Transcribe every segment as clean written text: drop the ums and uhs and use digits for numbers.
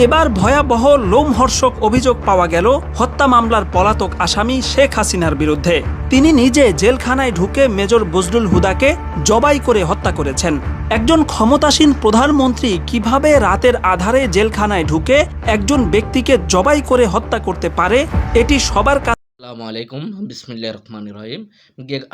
এবার ভয়াবহ লোমহর্ষক অভিযোগ পাওয়া গেল হত্যা মামলার পলাতক আসামি শেখ হাসিনার বিরুদ্ধে। তিনি নিজে জেলখানায় ঢুকে মেজর বজলুল হুদাকে জবাই করে হত্যা করেছেন। একজন ক্ষমতাসীন প্রধানমন্ত্রী কিভাবে রাতের আধারে জেলখানায় ঢুকে একজন ব্যক্তিকে জবাই করে হত্যা করতে পারে, এটি সবার কাছে। আসসালামু আলাইকুম, বিসমিল্লাহির রহমানির রহিম।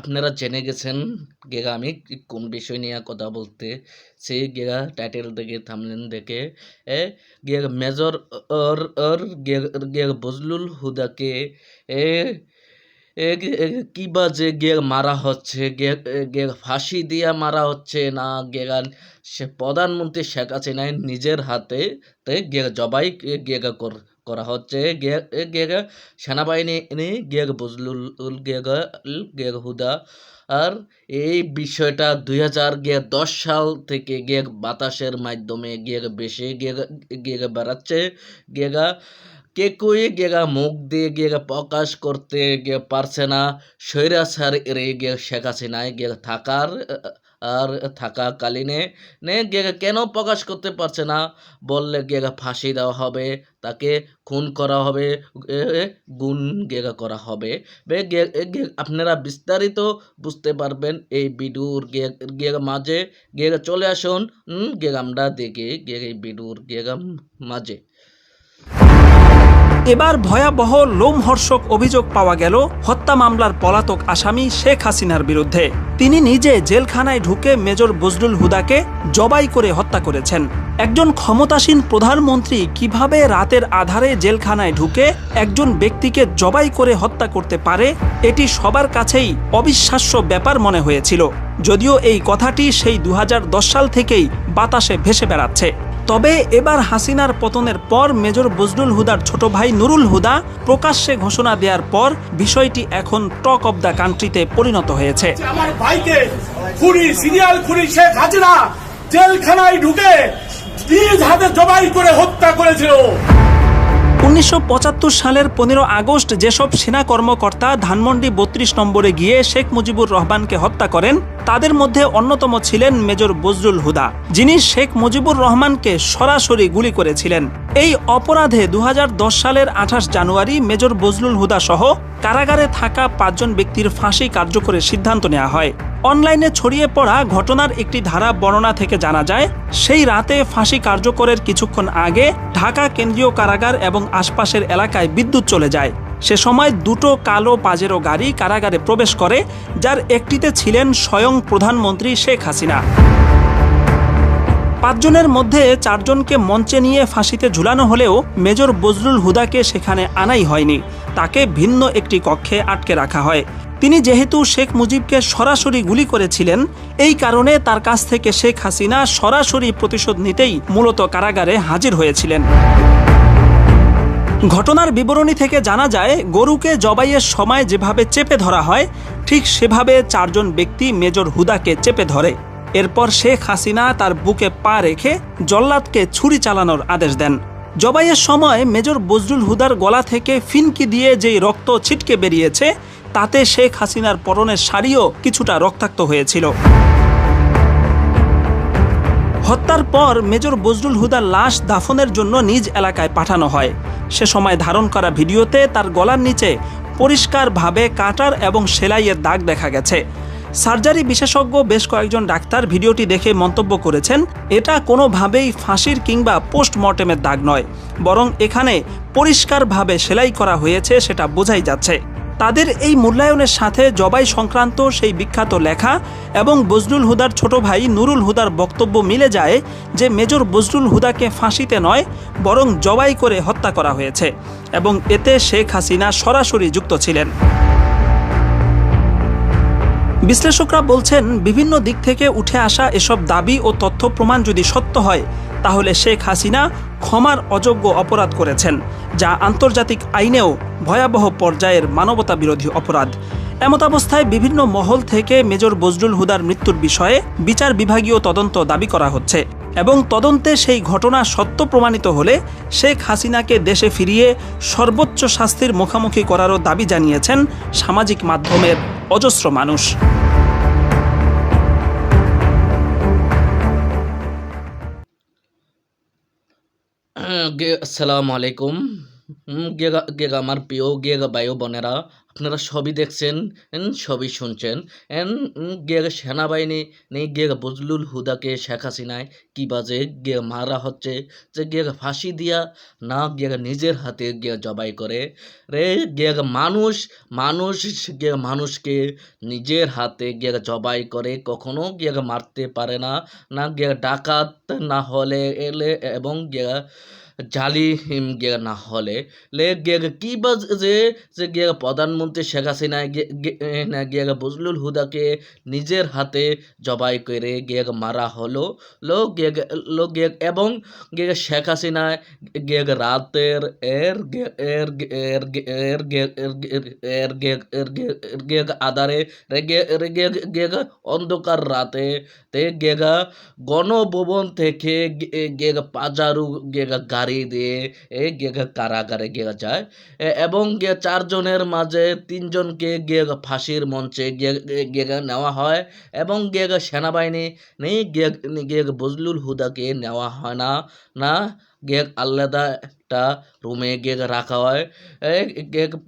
আপনারা জেনে গেছেন আমি কোন বিষয় নিয়ে কথা বলতে সেই টাইটেল দেখে থামলেন দেখে মেজর বজলুল হুদাকে কিবা যে মারা হচ্ছে, ফাঁসি দিয়ে মারা হচ্ছে না, সে প্রধানমন্ত্রী শেখ হাসিনার নিজের হাতে জবাই করা হচ্ছে সেনাবাহিনী বজলুল হুদা। আর এই বিষয়টা 2010 সাল থেকে বাতাসের মাধ্যমে বেশি বেড়াচ্ছে। কেউই মুখ দিয়ে প্রকাশ করতে পারছে না। স্বৈরাচার শেখ হাসিনায় থাকাকালীনে কেন প্রকাশ করতে পারছে না? বললে ফাঁসি দেওয়া হবে, তাকে খুন করা হবে, গুণ করা হবে। আপনারা বিস্তারিত বুঝতে পারবেন এই ভিডিওর মাঝে। চলে আসুন আমরা দেখি এই ভিডিওর মাঝে। এবার ভয়াবহ লোমহর্ষক অভিযোগ পাওয়া গেল হত্যা মামলার পলাতক আসামি শেখ হাসিনার বিরুদ্ধে। তিনি নিজে জেলখানায় ঢুকে মেজর বজলুল হুদাকে জবাই করে হত্যা করেছেন। একজন ক্ষমতাসীন প্রধানমন্ত্রী কিভাবে রাতের আধারে জেলখানায় ঢুকে একজন ব্যক্তিকে জবাই করে হত্যা করতে পারে, এটি সবার কাছেই অবিশ্বাস্য ব্যাপার মনে হয়েছিল। যদিও এই কথাটি সেই 2010 সাল থেকেই বাতাসে ভেসে বেড়াচ্ছে। তবে এবার হাসিনার পতনের পর মেজর বজলুল হুদার ছোট ভাই নুরুল হুদা প্রকাশ্যে ঘোষণা দেওয়ার পর বিষয়টি এখন টক অব দ্য কান্ট্রিতে পরিণত হয়েছে। আমার ভাইকে সিরিয়াল খুনি শেখ হাসিনা জেলখানায় ঢুকে নিজ হাতে জবাই করে হত্যা করেছিল। 1975 সালের 15 আগস্ট যেসব সেনা কর্মকর্তা ধানমন্ডি 32 নম্বরে গিয়ে শেখ মুজিবুর রহমানকে হত্যা করেন, তাদের মধ্যে অন্যতম ছিলেন মেজর বজলুল হুদা, যিনি শেখ মুজিবুর রহমানকে সরাসরি গুলি করেছিলেন। এই অপরাধে 2010 সালের 28 জানুয়ারি মেজর বজলুল হুদা সহ কারাগারে থাকা 5 জন ব্যক্তির ফাঁসি কার্যকরের সিদ্ধান্ত নেওয়া হয়। অনলাইনে ছড়িয়ে পড়া ঘটনার একটি ধারা বর্ণনা থেকে জানা যায়, সেই রাতে ফাঁসি কার্যকরের কিছুক্ষণ আগে ঢাকা কেন্দ্রীয় কারাগার এবং আশপাশের এলাকায় বিদ্যুৎ চলে যায়। সে সময় দুটো কালো পাজেরো গাড়ি কারাগারে প্রবেশ করে, যার একটিতে ছিলেন স্বয়ং প্রধানমন্ত্রী শেখ হাসিনা। 5 জনের মধ্যে 4 জনকে মঞ্চে নিয়ে ফাঁসিতে ঝুলানো হলেও মেজর বজলুল হুদাকে সেখানে আনাই হয়নি। তাকে ভিন্ন একটি কক্ষে আটকে রাখা হয়। তিনি যেহেতু শেখ মুজিবকে সরাসরি গুলি করেছিলেন, এই কারণে তার কাছ থেকে শেখ হাসিনা সরাসরি প্রতিশোধ নিতেই মূলত কারাগারে হাজির হয়েছিলেন। ঘটনার বিবরণী থেকে জানা যায়, গরুকে জবাইয়ের সময় যেভাবে চেপে ধরা হয়, ঠিক সেভাবে 4 জন ব্যক্তি মেজর হুদাকে চেপে ধরে। এরপর শেখ হাসিনা তার বুকে পা রেখে জল্লাদকে ছুরি চালানোর আদেশ দেন। জবাইয়ের সময় মেজর বজলুল হুদার গলা থেকে ফিনকি দিয়ে যেই রক্ত ছিটকে বেরিয়েছে, তাতে শেখ হাসিনার পরনের শাড়িও কিছুটা রক্তাক্ত হয়েছিল। হত্যার পর মেজর বজলুল হুদার লাশ দাফনের জন্য নিজ এলাকায় পাঠানো হয়। সে সময় ধারণ করা ভিডিওতে তার গলার নিচে পরিষ্কারভাবে কাটার এবং সেলাইয়ের দাগ দেখা গেছে। সার্জারি বিশেষজ্ঞ বেশ কয়েকজন ডাক্তার ভিডিওটি দেখে মন্তব্য করেছেন, এটা কোনোভাবেই ফাঁসির কিংবা পোস্টমর্টেমের দাগ নয়, বরং এখানে পরিষ্কারভাবে সেলাই করা হয়েছে, সেটা বোঝাই যাচ্ছে। তাদের এই মূল্যায়নের সাথে জবাই সংক্রান্ত সেই বিখ্যাত লেখা এবং বজলুল হুদার ছোট ভাই নুরুল হুদার বক্তব্য মিলে যায় যে মেজর বজলুল হুদাকে ফাঁসিতে নয়, বরং জবাই করে হত্যা করা হয়েছে এবং এতে শেখ হাসিনা সরাসরি যুক্ত ছিলেন। বিশ্লেষকরা বলছেন, বিভিন্ন দিক থেকে উঠে আসা এসব দাবি ও তথ্য প্রমাণ যদি সত্য হয়, তাহলে শেখ হাসিনা ক্ষমার অযোগ্য অপরাধ করেছেন, যা আন্তর্জাতিক আইনেও ভয়াবহ পর্যায়ের মানবতা বিরোধী অপরাধ। এমতাবস্থায় বিভিন্ন মহল থেকে মেজর বজলুল হুদার মৃত্যুর বিষয়ে বিচার বিভাগীয় তদন্ত দাবি করা হচ্ছে এবং তদন্তে সেই ঘটনা সত্য প্রমাণিত হলে শেখ হাসিনাকে দেশে ফিরিয়ে সর্বোচ্চ শাস্তির মুখোমুখি করারও দাবি জানিয়েছেন সামাজিক মাধ্যমের অজস্র মানুষ। আসসালামু আলাইকুম। গেগা গেগা আমার প্রিয় গেগা ভাই ও বোনেরা, আপনারা সবই দেখছেন, সবই শুনছেন। গেগা সেনাবাহিনী গেগা বজলুল হুদাকে শেখ হাসিনায় কি বাজে মারা হচ্ছে, যে গেগা ফাঁসি দিয়া না গেগা নিজের হাতে জবাই করে রে। গেগা মানুষ মানুষ মানুষকে নিজের হাতে জবাই করে, কখনো মারতে পারে না। না ডাকাত না হলে এলে এবং জালিম না হলে কি বা যে প্রধানমন্ত্রী শেখ হাসিনা বজলুল হুদাকে নিজের হাতে জবাই করে মারা হলো এবং শেখ হাসিনা রাতের আধারে অন্ধকার রাতে গণভবন থেকে পাজারু গাড়ি দিয়ে কারাগারে যায় এবং 4 জনের মাঝে 3 জনকে ফাঁসির মঞ্চে নেওয়া হয় এবং সেনাবাহিনী বজলুল হুদাকে নেওয়া হয় না না আলাদা একটা রুমে রাখা হয়।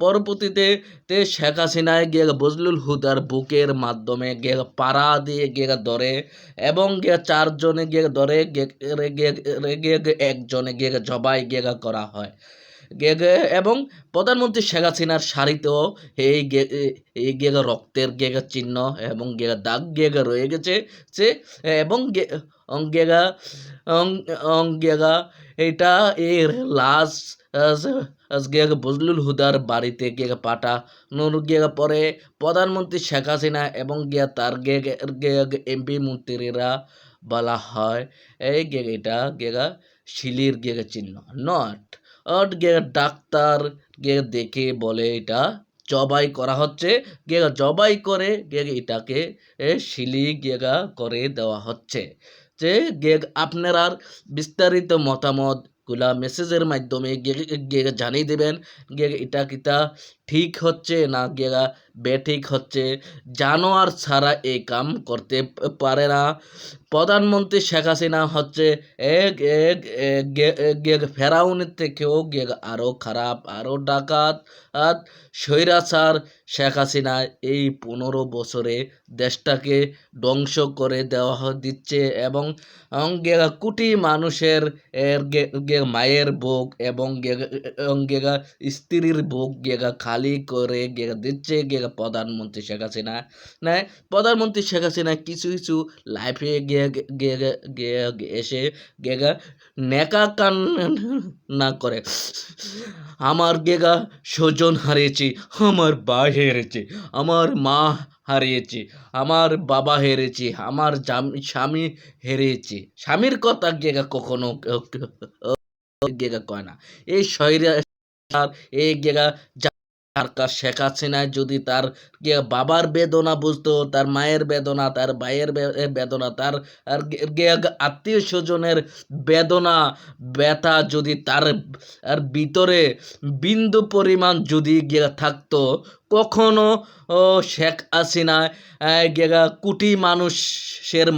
পরবর্তীতে শেখ হাসিনায় বজলুল হুদার বুকের মাধ্যমে পাড়া দিয়ে ধরে এবং 4 জনে ধরে একজনে জবাই করা হয় এবং প্রধানমন্ত্রী শেখ হাসিনার শাড়িতেও এই রক্তের চিহ্ন এবং দাগ রয়ে গেছে এবং এটা এর লাশ বজলুল হুদার বাড়িতে পাঠানোর পরে প্রধানমন্ত্রী শেখ হাসিনা এবং তার এমপি মন্ত্রীরা বলা হয় এই এটা শিলির চিহ্ন নট ডাক্তার দেখে বলে এটা জবাই করা হচ্ছে, জবাই করে এটাকে শিলি করে দেওয়া হচ্ছে। যে আপনারা বিস্তারিত মতামত গুলা মেসেজের মাধ্যমে জানিয়ে দেবেন এটা কিতা ঠিক হচ্ছে না বেঠিক হচ্ছে। জানোয়ার ছাড়া এই কাম করতে পারে না। প্রধানমন্ত্রী শেখ হাসিনা হচ্ছে ফেরাউনের থেকেও আরো খারাপ, আরো ডাকাত স্বৈরাচার। শেখ হাসিনা এই 15 বছরে দেশটাকে ধ্বংস করে দেওয়া দিচ্ছে এবং কোটি মানুষের মায়ের বুক এবং স্ত্রীর বুক খালি করে দিচ্ছে প্রধানমন্ত্রী শেখ হাসিনা। প্রধানমন্ত্রী শেখ হাসিনা কিছু কিছু লাইফে এসে নেকা কান না করে, আমার স্বজন হারিয়েছি, আমার ভাই হেরেছে, আমার মা হারিয়েছি, আমার বাবা হেরেছি, আমার স্বামী হেরিয়েছি। স্বামীর কথা কখনো কয় না। এই শহরে এই শেখ হাসিনা যদি তার বাবার বেদনা বুঝতো, তার মায়ের বেদনা, তার ভাইয়ের বেদনা, তার আত্মীয় স্বজনের বেদনা ব্যথা যদি তার ভিতরে বিন্দু পরিমাণ যদি থাকতো, কখনো শেখ হাসিনা কোটি মানুষের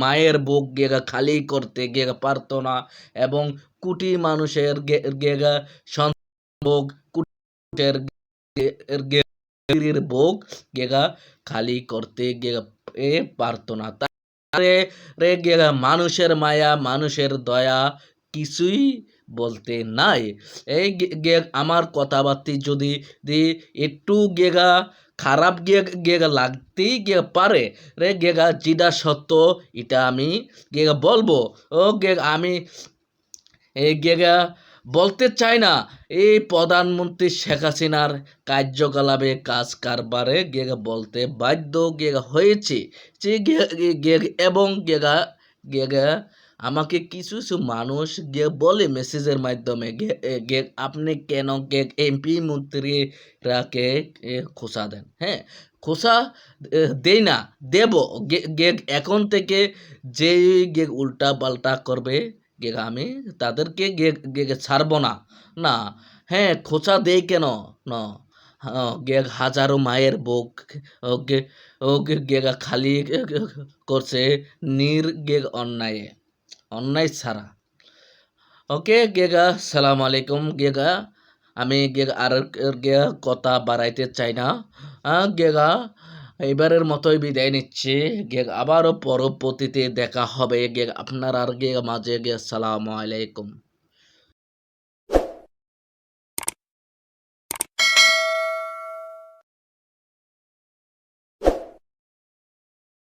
মায়ের বুক খালি করতে পারতো না এবং কোটি মানুষের বুক বুক খালি করতে পারতো না। মানুষের মায়া, মানুষের দয়া কিছুই বলতে নাই। এই আমার কথাবার্তা যদি একটু খারাপ লাগতেই পারে যেটা সত্য এটা আমি বলবো। আমি এই বলতে চাই না এই প্রধানমন্ত্রী শেখ হাসিনার কার্যকলাপে কাজ কারবারে বলতে বাধ্য হয়েছে এবং আমাকে কিছু কিছু মানুষ বলে মেসেজের মাধ্যমে আপনি কেন এমপি মন্ত্রীরাকে খোঁচা দেন। হ্যাঁ, খোঁচা দেই না, দেব। এখন থেকে যে উল্টা পাল্টা করবে আমি তাদেরকে ছাড়বো না। না, হ্যাঁ, খোঁচা দেই কেন না, হাজারো মায়ের বুক খালি করছে অন্যায় ছাড়া। ওকে গেগা সালাম আলাইকুম গেগা আমি গেগা আর গেগা কথা বাড়াইতে চাই না গেগা এবারের মতোই বিদায় নিচ্ছি গেগা আবারও পরবর্তীতে দেখা হবে গেগা আপনার আর গেগা মাঝে গিয়ে সালাম আলাইকুম।